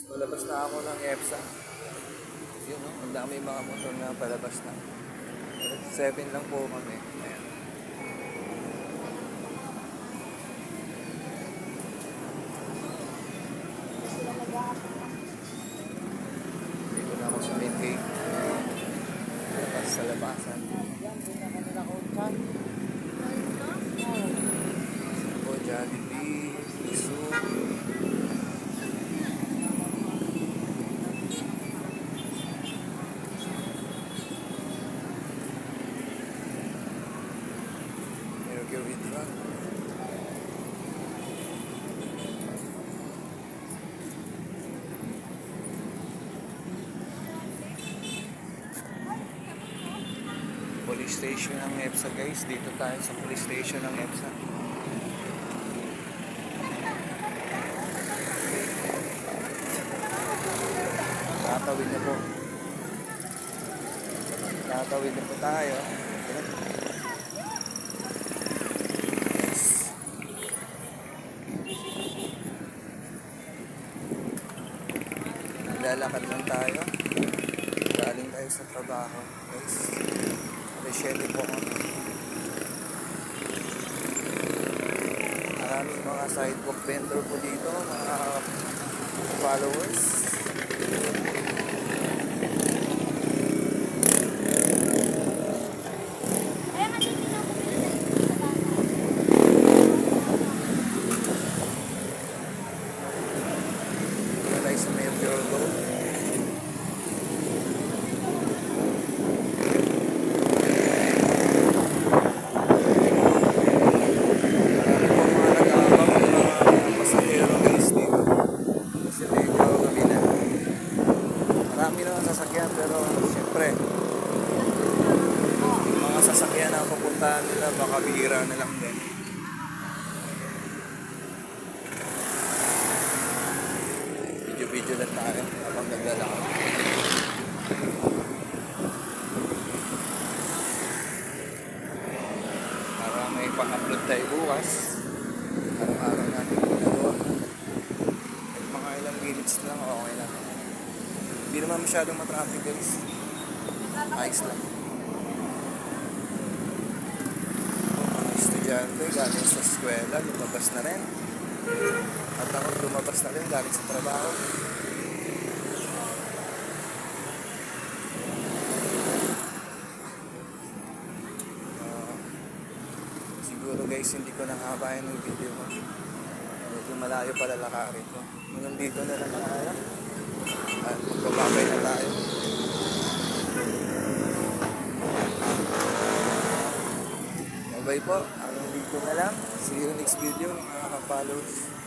Palabas na ako ng EPSA. Yun, no? Ang dami mga motor na palabas na. 7 lang po kami. Ayan. Dito na ako sa main gate. Labas sa labasan. O, Jollibee, Isu. Mercury Windrun. Police station ng EPSA guys. Dito tayo sa police station ng EPSA. Tatawid na po. Tatawid na po tayo. Lalakad lang tayo. Galing tayo sa trabaho guys. Appreciate po ako. Maraming mga sidewalk vendor po dito, mga followers. Tayo sa Mayor Road. Marami na ang sasakyan pero siyempre mga sasakyan na pupuntahan nila baka bihira na lang din. Video lang tayo habang naglalakad. Para may pang-upload tayo bukas. Araw-araw natin ginagawa. Mga ilang minutes lang okay lang. Hindi naman masyadong matraffic guys. Ayos lang. Mga estudyante galing sa eskwela, lumabas na rin. At ako lumabas na rin galing sa trabaho. Siguro guys hindi ko nakabayan ng video ko. Medyo malayo pala lakarin ko. Hanggang dito na lang tayo. At magbababay na tayo. Bye po. Hanggang dito na lang. See you next video mga ka-followers.